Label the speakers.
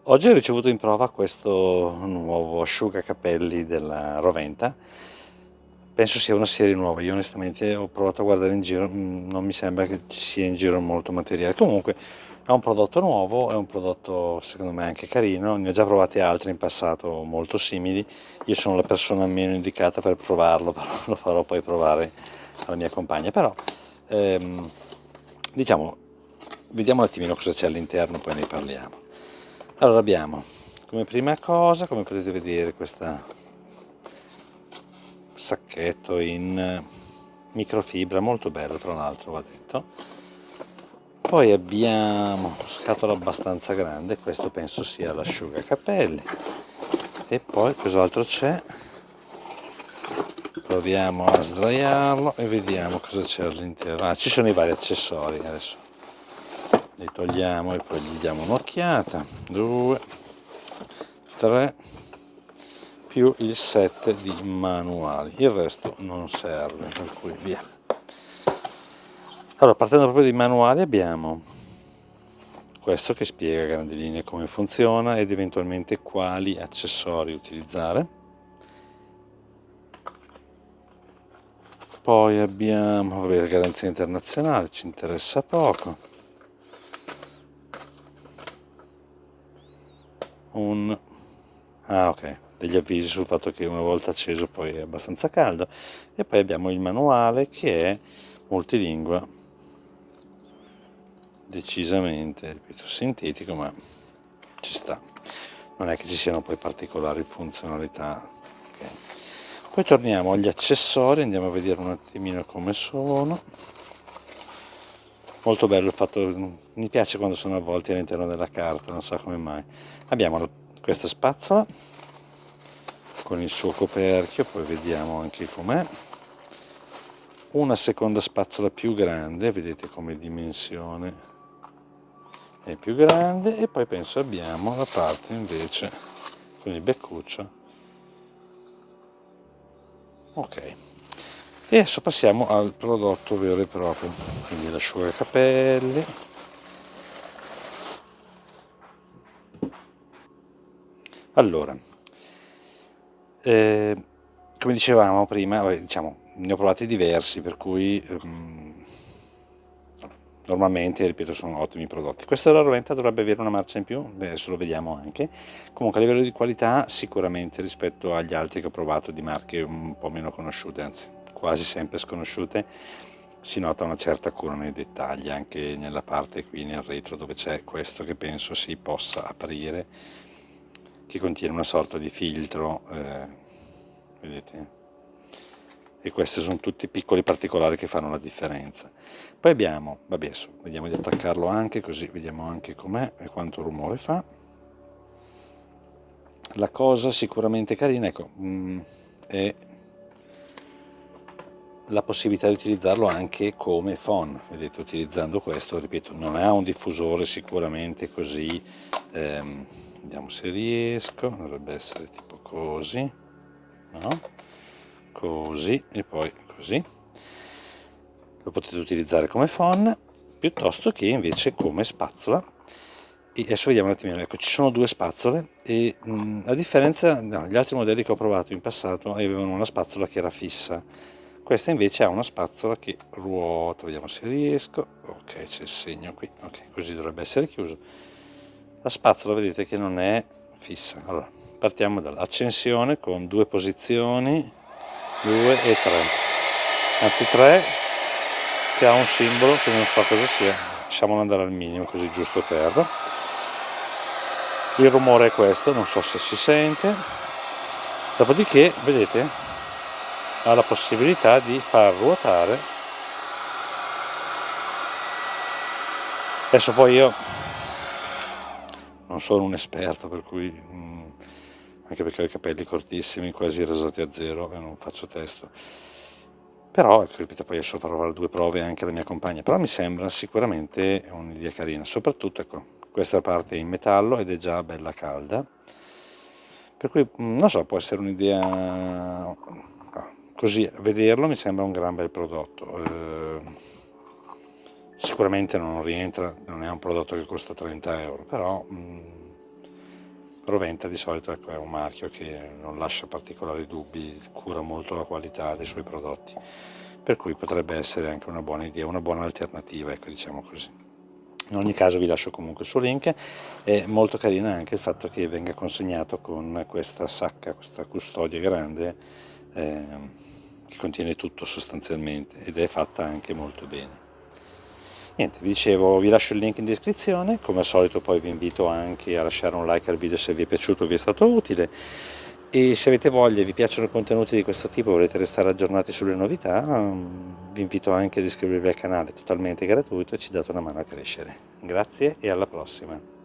Speaker 1: Oggi ho ricevuto in prova questo nuovo asciugacapelli della Roventa. Penso sia una serie nuova. Io onestamente ho provato a guardare in giro, non mi sembra che ci sia in giro molto materiale. Comunque è un prodotto nuovo, è un prodotto secondo me anche carino. Ne ho già provati altri in passato molto simili. Io sono la persona meno indicata per provarlo, però lo farò poi provare alla mia compagna. Però ehm, diciamo, vediamo un attimino cosa c'è all'interno, poi ne parliamo. Allora abbiamo come prima cosa, come potete vedere, questo sacchetto in microfibra, molto bello tra l'altro, va detto. Poi abbiamo scatola abbastanza grande, questo penso sia l'asciugacapelli. E poi cos'altro c'è? Proviamo a sdraiarlo e vediamo cosa c'è all'interno. Ah, ci sono i vari accessori, adesso li togliamo e poi gli diamo un'occhiata. 2, 3, più il set di manuali, il resto non serve, per cui via. Allora, partendo proprio dai manuali, abbiamo questo che spiega a grandi linee come funziona ed eventualmente quali accessori utilizzare. Poi abbiamo, vabbè, la garanzia internazionale, ci interessa poco. Ok, degli avvisi sul fatto che una volta acceso poi è abbastanza caldo. E poi abbiamo il manuale che è multilingua, decisamente, ripeto, sintetico, ma ci sta. Non è che ci siano poi particolari funzionalità. Okay. Poi torniamo agli accessori, andiamo a vedere un attimino come sono. Molto bello il fatto, mi piace quando sono avvolti all'interno della carta, non so come mai. Abbiamo questa spazzola con il suo coperchio, poi vediamo anche com'è. Una seconda spazzola più grande, vedete come dimensione è più grande, e poi penso abbiamo la parte invece con il beccuccio. Ok, e adesso passiamo al prodotto vero e proprio, quindi l'asciugacapelli. Allora, come dicevamo prima, diciamo, ne ho provati diversi, per cui normalmente, ripeto, sono ottimi prodotti. Questo della Roventa dovrebbe avere una marcia in più, adesso lo vediamo anche. Comunque a livello di qualità sicuramente rispetto agli altri che ho provato di marche un po' meno conosciute, anzi quasi sempre sconosciute, si nota una certa cura nei dettagli, anche nella parte qui nel retro dove c'è questo che penso si possa aprire, che contiene una sorta di filtro, vedete? E questi sono tutti piccoli particolari che fanno la differenza. Poi abbiamo, vabbè, adesso vediamo di attaccarlo anche, così vediamo anche com'è e quanto rumore fa. La cosa sicuramente carina, ecco, è la possibilità di utilizzarlo anche come phon. Vedete, utilizzando questo, ripeto, non ha un diffusore sicuramente così, vediamo se riesco, dovrebbe essere tipo così, no? Così e poi così. Lo potete utilizzare come phon piuttosto che invece come spazzola. E adesso vediamo un attimino, ecco, ci sono due spazzole e a differenza degli altri modelli che ho provato in passato avevano una spazzola che era fissa. Questa invece ha una spazzola che ruota, vediamo se riesco. Ok, c'è il segno qui, ok, così dovrebbe essere chiuso. La spazzola vedete che non è fissa. Allora, partiamo dall'accensione con due posizioni, 2 e 3, anzi 3, che ha un simbolo che non so cosa sia, lasciamolo andare al minimo così giusto per. Il rumore è questo, non so se si sente. Dopodiché vedete ha la possibilità di far ruotare. Adesso poi io non sono un esperto, per cui anche perché ho i capelli cortissimi, quasi rasati a zero, e non faccio testo. Però, ecco, ripeto, poi adesso farò fare due prove anche alla mia compagna, però mi sembra sicuramente un'idea carina, soprattutto, ecco, questa parte è in metallo ed è già bella calda, per cui, non so, può essere un'idea, così, a vederlo mi sembra un gran bel prodotto. Sicuramente non rientra, non è un prodotto che costa 30 euro, però Roventa di solito, ecco, è un marchio che non lascia particolari dubbi, cura molto la qualità dei suoi prodotti, per cui potrebbe essere anche una buona idea, una buona alternativa, ecco, diciamo così. In ogni caso vi lascio comunque il suo link. È molto carino anche il fatto che venga consegnato con questa sacca, questa custodia grande, che contiene tutto sostanzialmente, ed è fatta anche molto bene. Niente, vi dicevo, vi lascio il link in descrizione, come al solito poi vi invito anche a lasciare un like al video se vi è piaciuto o vi è stato utile, e se avete voglia e vi piacciono contenuti di questo tipo, volete restare aggiornati sulle novità, vi invito anche ad iscrivervi al canale, totalmente gratuito, e ci date una mano a crescere. Grazie e alla prossima!